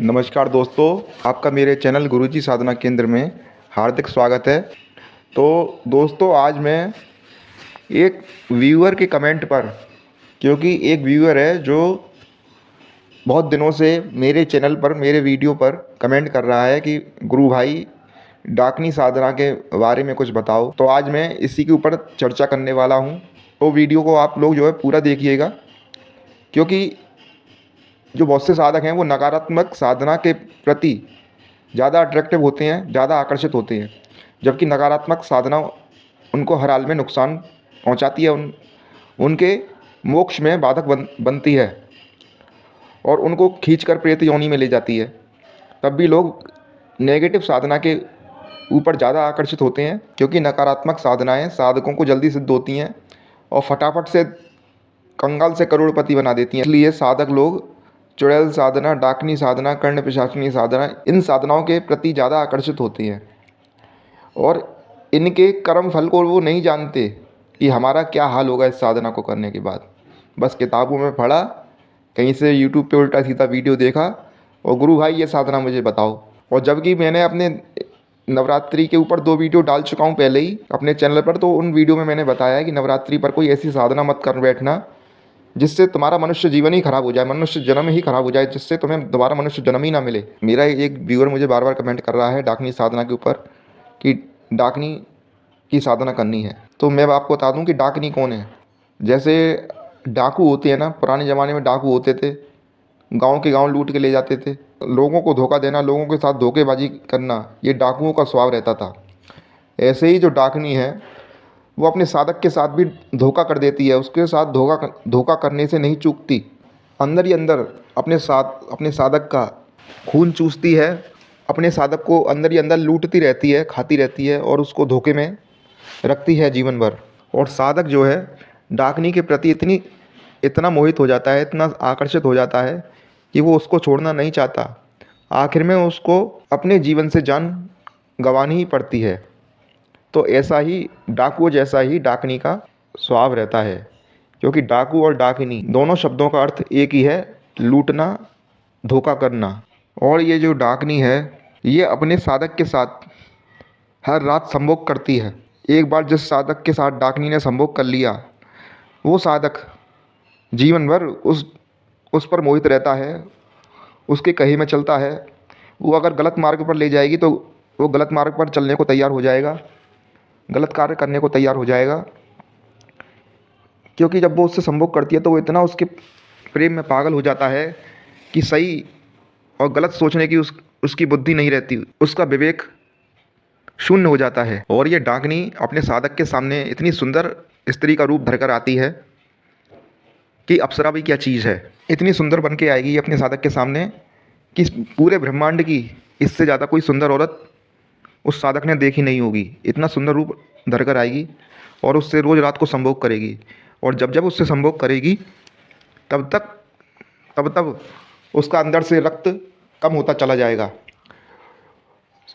नमस्कार दोस्तों, आपका मेरे चैनल गुरुजी साधना केंद्र में हार्दिक स्वागत है। तो दोस्तों, आज मैं एक व्यूअर के कमेंट पर, क्योंकि एक व्यूअर है जो बहुत दिनों से मेरे चैनल पर मेरे वीडियो पर कमेंट कर रहा है कि गुरु भाई डाकनी साधना के बारे में कुछ बताओ। तो आज मैं इसी के ऊपर चर्चा करने वाला हूँ। तो वीडियो को आप लोग जो है पूरा देखिएगा, क्योंकि जो बहुत से साधक हैं वो नकारात्मक साधना के प्रति ज़्यादा अट्रैक्टिव होते हैं, ज़्यादा आकर्षित होते हैं, जबकि नकारात्मक साधना उनको हर हाल में नुकसान पहुंचाती है, उनके मोक्ष में बाधक बनती है और उनको खींचकर प्रेत योनि में ले जाती है। तब भी लोग नेगेटिव साधना के ऊपर ज़्यादा आकर्षित होते हैं, क्योंकि नकारात्मक साधनाएं साधकों को जल्दी सिद्ध होती हैं और फटाफट से कंगाल से करोड़पति बना देती हैं। इसलिए साधक लोग चुड़ैल साधना, डाकनी साधना, कर्ण पिशाचनी साधना, इन साधनाओं के प्रति ज़्यादा आकर्षित होती हैं और इनके कर्म फल को वो नहीं जानते कि हमारा क्या हाल होगा इस साधना को करने के बाद। बस किताबों में पढ़ा, कहीं से यूट्यूब पे उल्टा सीधा वीडियो देखा और गुरु भाई ये साधना मुझे बताओ। और जबकि मैंने अपने नवरात्रि के ऊपर 2 वीडियो डाल चुका हूँ पहले ही अपने चैनल पर। तो उन वीडियो में मैंने बताया है कि नवरात्रि पर कोई ऐसी साधना मत कर बैठना जिससे तुम्हारा मनुष्य जीवन ही खराब हो जाए, मनुष्य जन्म ही खराब हो जाए, जिससे तुम्हें दोबारा मनुष्य जन्म ही ना मिले। मेरा एक व्यूअर मुझे बार बार कमेंट कर रहा है डाकनी साधना के ऊपर कि डाकनी की साधना करनी है। तो मैं आपको बता दूं कि डाकनी कौन है। जैसे डाकू होते हैं ना, पुराने ज़माने में डाकू होते थे, गांव के गांव लूट के ले जाते थे। लोगों को धोखा देना, लोगों के साथ धोखेबाजी करना, ये डाकुओं का स्वभाव रहता था। ऐसे ही जो डाकनी है वो अपने साधक के साथ भी धोखा कर देती है, उसके साथ धोखा करने से नहीं चूकती। अंदर ही अंदर अपने साधक का खून चूसती है, अपने साधक को अंदर ही अंदर लूटती रहती है, खाती रहती है और उसको धोखे में रखती है जीवन भर। और साधक जो है डाकनी के प्रति इतना मोहित हो जाता है, इतना आकर्षित हो जाता है कि वो उसको छोड़ना नहीं चाहता। आखिर में उसको अपने जीवन से जान गंवानी ही पड़ती है। तो ऐसा ही डाकुओं जैसा ही डाकनी का स्वभाव रहता है, क्योंकि डाकू और डाकनी दोनों शब्दों का अर्थ एक ही है, लूटना, धोखा करना। और ये जो डाकनी है ये अपने साधक के साथ हर रात संभोग करती है। एक बार जिस साधक के साथ डाकनी ने संभोग कर लिया, वो साधक जीवन भर उस पर मोहित रहता है, उसके कहे में चलता है। वो अगर गलत मार्ग पर ले जाएगी तो वो गलत मार्ग पर चलने को तैयार हो जाएगा, गलत कार्य करने को तैयार हो जाएगा। क्योंकि जब वो उससे संभोग करती है तो वो इतना उसके प्रेम में पागल हो जाता है कि सही और गलत सोचने की उसकी बुद्धि नहीं रहती, उसका विवेक शून्य हो जाता है। और ये डाकनी अपने साधक के सामने इतनी सुंदर स्त्री का रूप धरकर आती है कि अप्सरा भी क्या चीज़ है। इतनी सुंदर बन के आएगी अपने साधक के सामने कि पूरे ब्रह्मांड की इससे ज़्यादा कोई सुंदर औरत उस साधक ने देखी नहीं होगी। इतना सुंदर रूप धरकर आएगी और उससे रोज़ रात को संभोग करेगी। और जब जब उससे संभोग करेगी तब उसका अंदर से रक्त कम होता चला जाएगा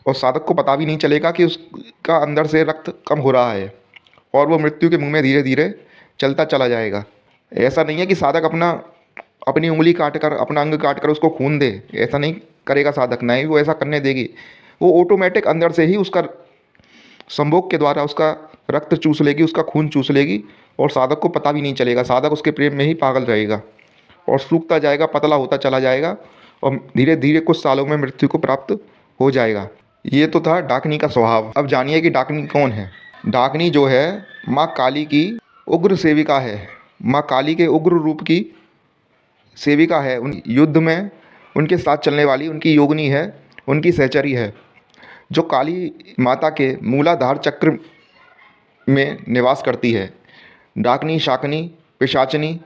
और साधक को पता भी नहीं चलेगा कि उसका अंदर से रक्त कम हो रहा है और वो मृत्यु के मुंह में धीरे धीरे चलता चला जाएगा। ऐसा नहीं है कि साधक अपनी उंगली काट कर, अपना अंग काट कर उसको खून दे, ऐसा नहीं करेगा साधक, नहीं वो ऐसा करने देगी। वो ऑटोमेटिक अंदर से ही उसका संभोग के द्वारा उसका रक्त चूस लेगी, उसका खून चूस लेगी और साधक को पता भी नहीं चलेगा। साधक उसके प्रेम में ही पागल रहेगा और सूखता जाएगा, पतला होता चला जाएगा और धीरे धीरे कुछ सालों में मृत्यु को प्राप्त हो जाएगा। ये तो था डाकनी का स्वभाव। अब जानिए कि डाकनी कौन है। डाकनी जो है माँ काली की उग्र सेविका है, माँ काली के उग्र रूप की सेविका है। उन युद्ध में उनके साथ चलने वाली उनकी योगिनी है, उनकी सहचरी है, जो काली माता के मूलाधार चक्र में निवास करती है। डाकनी, शाकनी, पिशाचनी,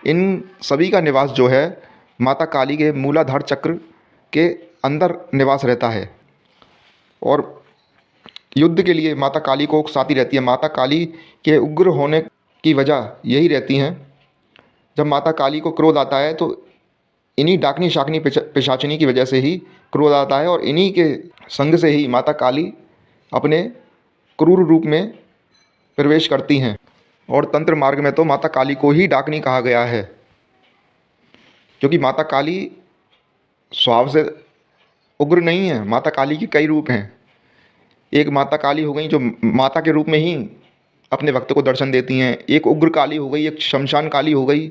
इन सभी का निवास जो है माता काली के मूलाधार चक्र के अंदर निवास रहता है और युद्ध के लिए माता काली को उकसाती रहती है। माता काली के उग्र होने की वजह यही रहती हैं, जब माता काली को क्रोध आता है तो इन्हीं डाकनी, शाकनी, पिशाचनी की वजह से ही क्रोध आता है और इन्हीं के संग से ही माता काली अपने क्रूर रूप में प्रवेश करती हैं। और तंत्र मार्ग में तो माता काली को ही डाकनी कहा गया है, क्योंकि माता काली स्वभाव से उग्र नहीं है। माता काली के कई रूप हैं। एक माता काली हो गई जो माता के रूप में ही अपने भक्त को दर्शन देती हैं, एक उग्र काली हो गई, एक शमशान काली हो गई,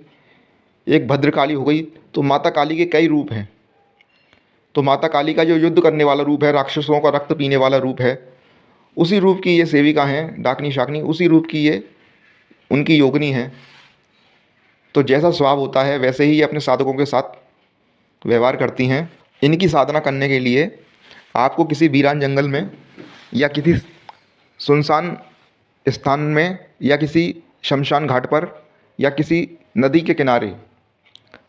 एक भद्र काली हो गई। तो माता काली के कई रूप हैं। तो माता काली का जो युद्ध करने वाला रूप है, राक्षसों का रक्त पीने वाला रूप है, उसी रूप की ये सेविका हैं डाकनी शाकनी, उसी रूप की ये उनकी योगिनी हैं। तो जैसा स्वभाव होता है वैसे ही ये अपने साधकों के साथ व्यवहार करती हैं। इनकी साधना करने के लिए आपको किसी वीरान जंगल में या किसी सुनसान स्थान में या किसी शमशान घाट पर या किसी नदी के किनारे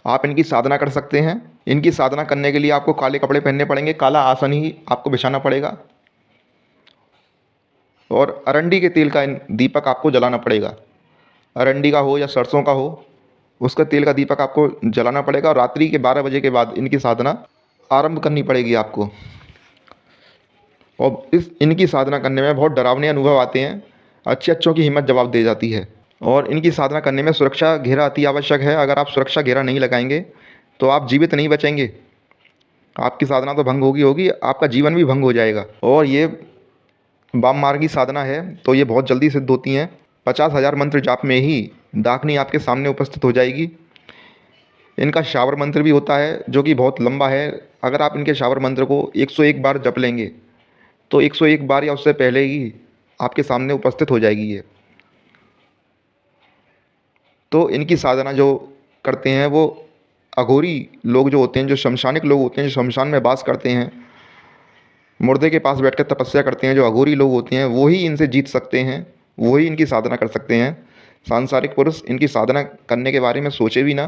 आप इनकी साधना कर सकते हैं। इनकी साधना करने के लिए आपको काले कपड़े पहनने पड़ेंगे, काला आसन ही आपको बिछाना पड़ेगा और अरंडी के तेल का दीपक आपको जलाना पड़ेगा। अरंडी का हो या सरसों का हो, उसका तेल का दीपक आपको जलाना पड़ेगा और रात्रि के 12 बजे के बाद इनकी साधना आरंभ करनी पड़ेगी आपको। और इनकी साधना करने में बहुत डरावने अनुभव आते हैं। अच्छों की हिम्मत जवाब दे जाती है। और इनकी साधना करने में सुरक्षा घेरा अति आवश्यक है। अगर आप सुरक्षा घेरा नहीं लगाएंगे तो आप जीवित नहीं बचेंगे। आपकी साधना तो भंग होगी, आपका जीवन भी भंग हो जाएगा। और ये वाम मार्गी साधना है तो ये बहुत जल्दी सिद्ध होती हैं। 50,000 मंत्र जाप में ही डाकनी आपके सामने उपस्थित हो जाएगी। इनका शावर मंत्र भी होता है जो कि बहुत लंबा है। अगर आप इनके शावर मंत्र को 101 बार जप लेंगे तो 101 बार या उससे पहले ही आपके सामने उपस्थित हो जाएगी ये। तो इनकी साधना जो करते हैं वो अघोरी लोग जो होते हैं, जो शमशानिक लोग होते हैं, जो शमशान में वास करते हैं, मुर्दे के पास बैठकर तपस्या करते हैं, जो अघोरी लोग होते हैं, वो ही इनसे जीत सकते हैं, वो ही इनकी साधना कर सकते हैं। सांसारिक पुरुष इनकी साधना करने के बारे में सोचे भी ना,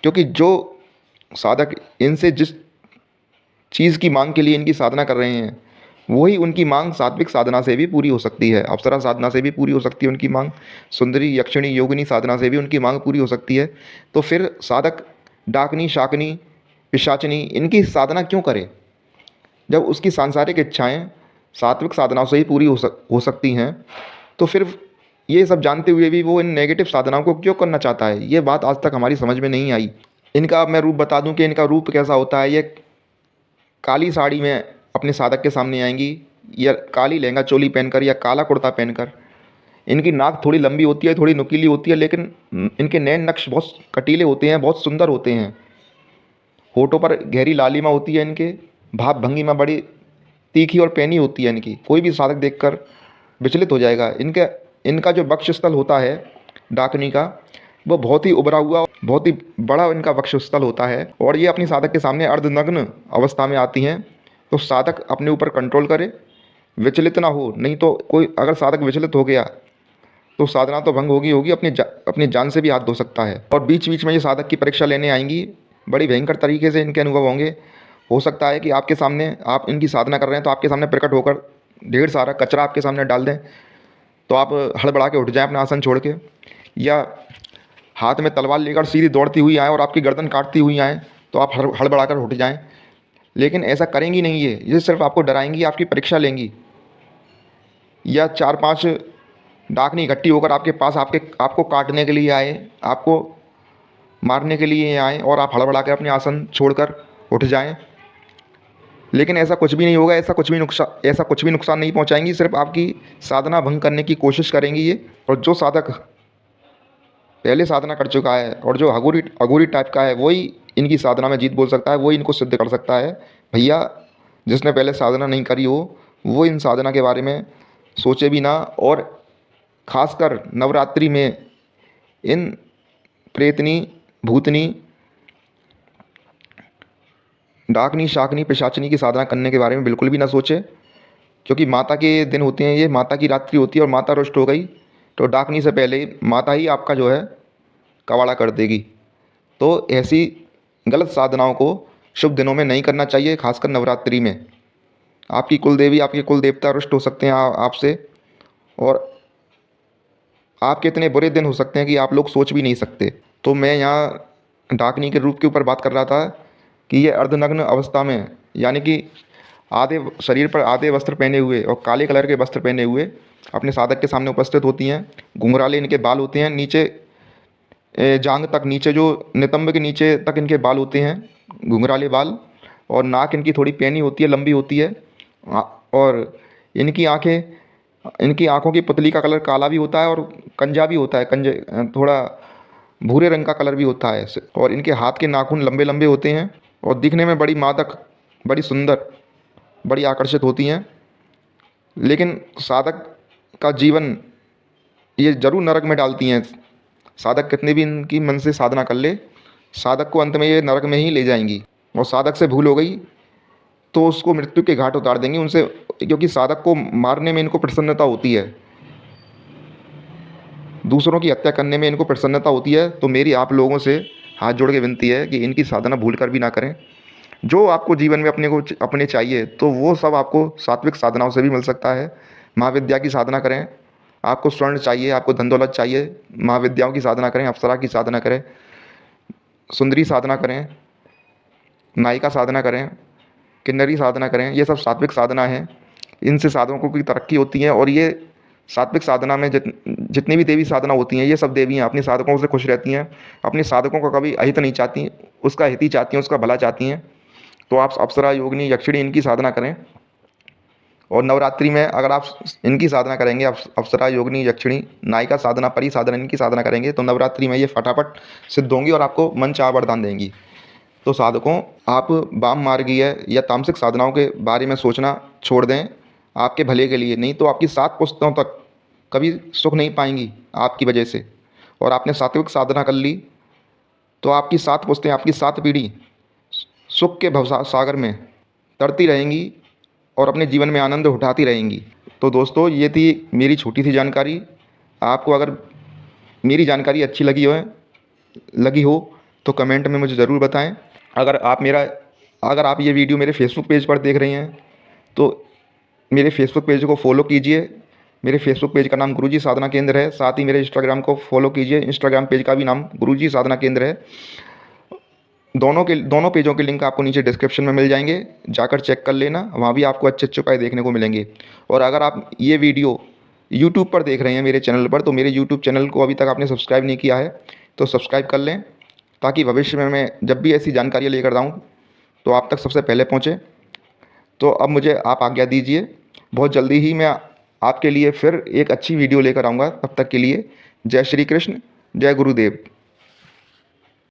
क्योंकि जो साधक इनसे जिस चीज़ की मांग के लिए इनकी साधना कर रहे हैं वही उनकी मांग सात्विक साधना से भी पूरी हो सकती है, अप्सरा साधना से भी पूरी हो सकती है उनकी मांग, सुंदरी यक्षिणी योगिनी साधना से भी उनकी मांग पूरी हो सकती है। तो फिर साधक डाकनी शाकनी पिशाचनी इनकी साधना क्यों करे जब उसकी सांसारिक इच्छाएं सात्विक साधनाओं से ही पूरी हो सकती हैं। तो फिर ये सब जानते हुए भी वो इन नेगेटिव साधनाओं को क्यों करना चाहता है, ये बात आज तक हमारी समझ में नहीं आई। इनका मैं रूप बता दूं कि इनका रूप कैसा होता है। ये काली साड़ी में अपने साधक के सामने आएंगी, या काली लहंगा चोली पहनकर या काला कुर्ता पहनकर। इनकी नाक थोड़ी लंबी होती है, थोड़ी नुकीली होती है, लेकिन इनके नैन नक्श बहुत कटीले होते हैं, बहुत सुंदर होते हैं। होठों पर गहरी लालिमा होती है इनके, भाव भंगिमा बड़ी तीखी और पैनी होती है इनकी। कोई भी साधक देखकर विचलित हो जाएगा। इनका जो वक्षस्थल होता है डाकनी का, वो बहुत ही उभरा हुआ, बहुत ही बड़ा इनका वक्षस्थल होता है। और ये अपनी साधक के सामने अर्धनग्न अवस्था में आती हैं। तो साधक अपने ऊपर कंट्रोल करे, विचलित ना हो, नहीं तो कोई अगर साधक विचलित हो गया तो साधना तो भंग होगी, अपनी जान से भी हाथ धो सकता है। और बीच बीच में ये साधक की परीक्षा लेने आएंगी, बड़ी भयंकर तरीके से इनके अनुभव होंगे। हो सकता है कि आपके सामने आप इनकी साधना कर रहे हैं तो आपके सामने प्रकट होकर ढेर सारा कचरा आपके सामने डाल दें, तो आप हड़बड़ा के उठ जाएं अपना आसन छोड़ के, या हाथ में तलवार लेकर सीधी दौड़ती हुई आएँ और आपकी गर्दन काटती हुई आएँ तो आप हड़बड़ा कर उठ जाएँ। लेकिन ऐसा करेंगी नहीं ये सिर्फ आपको डराएंगी, आपकी परीक्षा लेंगी। या 4-5 डाकनी इकट्ठी होकर आपके पास आपको काटने के लिए आए, आपको मारने के लिए आए और आप हड़बड़ा कर अपने आसन छोड़कर उठ जाएं। लेकिन ऐसा कुछ भी नहीं होगा, ऐसा कुछ भी नुकसान नहीं पहुंचाएंगी, सिर्फ आपकी साधना भंग करने की कोशिश करेंगी ये। और जो साधक पहले साधना कर चुका है और जो अघोरी टाइप का है, वही इनकी साधना में जीत बोल सकता है, वही इनको सिद्ध कर सकता है। भैया जिसने पहले साधना नहीं करी हो वो इन साधना के बारे में सोचे भी ना। और ख़ासकर नवरात्रि में इन प्रेतनी भूतनी डाकनी शाकनी पिशाचनी की साधना करने के बारे में बिल्कुल भी ना सोचे, क्योंकि माता के दिन होते हैं, ये माता की रात्रि होती है और माता रुष्ट हो गई तो डाकनी से पहले माता ही आपका जो है कवाड़ा कर देगी। तो ऐसी गलत साधनाओं को शुभ दिनों में नहीं करना चाहिए, खासकर नवरात्रि में। आपकी कुल देवी आपके कुल देवता रुष्ट हो सकते हैं आपसे, और आपके इतने बुरे दिन हो सकते हैं कि आप लोग सोच भी नहीं सकते। तो मैं यहाँ डाकनी के रूप के ऊपर बात कर रहा था कि ये अर्धनग्न अवस्था में, यानी कि आधे शरीर पर आधे वस्त्र पहने हुए और काले कलर के वस्त्र पहने हुए अपने साधक के सामने उपस्थित होती हैं। घुंघराले इनके बाल होते हैं, नीचे जांघ तक, नीचे जो नितंब के नीचे तक इनके बाल होते हैं, घुंघराले बाल। और नाक इनकी थोड़ी पैनी होती है, लंबी होती है। और इनकी आँखों की पुतली का कलर काला भी होता है और कंजा भी होता है, कंजे थोड़ा भूरे रंग का कलर भी होता है। और इनके हाथ के नाखून लंबे लंबे होते हैं और दिखने में बड़ी मादक, बड़ी सुंदर, बड़ी आकर्षित होती हैं। लेकिन साधक का जीवन ये ज़रूर नरक में डालती हैं। साधक कितने भी इनकी मन से साधना कर ले, साधक को अंत में ये नरक में ही ले जाएंगी। और साधक से भूल हो गई तो उसको मृत्यु के घाट उतार देंगी उनसे, क्योंकि साधक को मारने में इनको प्रसन्नता होती है, दूसरों की हत्या करने में इनको प्रसन्नता होती है। तो मेरी आप लोगों से हाथ जोड़ के विनती है कि इनकी साधना भूल कर भी ना करें। जो आपको जीवन में अपने चाहिए तो वो सब आपको सात्विक साधनाओं से भी मिल सकता है। महाविद्या की साधना करें। आपको स्वर्ण चाहिए, आपको धन दौलत चाहिए, महाविद्याओं की साधना करें, अप्सरा की साधना करें, सुंदरी साधना करें, नायिका साधना करें, किन्नरी साधना करें। ये सब सात्विक साधना है। इनसे साधकों की तरक्की होती है। और ये सात्विक साधना में जितनी भी देवी साधना होती हैं, ये सब देवियाँ अपने साधकों से खुश रहती हैं, अपने साधकों का कभी अहित नहीं चाहती, उसका हित ही चाहती हैं, उसका भला चाहती हैं। तो आप अप्सरा, योगिनी, यक्षिणी इनकी साधना करें। और नवरात्रि में अगर आप इनकी साधना करेंगे, अप्सरा, योगिनी, यक्षिणी, नायिका साधना, परी साधना, इनकी साधना करेंगे तो नवरात्रि में ये फटाफट सिद्ध होंगी और आपको मन चाह वरदान देंगी। तो साधकों, आप वाम मार्गीय या तामसिक साधनाओं के बारे में सोचना छोड़ दें, आपके भले के लिए। नहीं तो आपकी 7 पुश्तों तक कभी सुख नहीं पाएंगी आपकी वजह से। और आपने सात्विक साधना कर ली तो आपकी 7 पुश्तें, आपकी 7 पीढ़ी सुख के भवसागर में तरती रहेंगी और अपने जीवन में आनंद उठाती रहेंगी। तो दोस्तों, ये थी मेरी छोटी सी जानकारी। आपको अगर मेरी जानकारी अच्छी लगी हो तो कमेंट में मुझे ज़रूर बताएं। अगर आप ये वीडियो मेरे फेसबुक पेज पर देख रहे हैं तो मेरे फेसबुक पेज को फॉलो कीजिए। मेरे फेसबुक पेज का नाम गुरुजी साधना केंद्र है। साथ ही मेरे इंस्टाग्राम को फॉलो कीजिए, इंस्टाग्राम पेज का भी नाम गुरुजी साधना केंद्र है। दोनों पेजों के लिंक आपको नीचे डिस्क्रिप्शन में मिल जाएंगे, जाकर चेक कर लेना, वहाँ भी आपको अच्छे अच्छे उपाय देखने को मिलेंगे। और अगर आप ये वीडियो यूट्यूब पर देख रहे हैं मेरे चैनल पर, तो मेरे यूट्यूब चैनल को अभी तक आपने सब्सक्राइब नहीं किया है तो सब्सक्राइब कर लें, ताकि भविष्य में मैं जब भी ऐसी जानकारियाँ लेकर आऊँ तो आप तक सबसे पहले पहुँचे। तो अब मुझे आप आज्ञा दीजिए, बहुत जल्दी ही मैं आपके लिए फिर एक अच्छी वीडियो लेकर आऊँगा। तब तक के लिए जय श्री कृष्ण, जय गुरुदेव।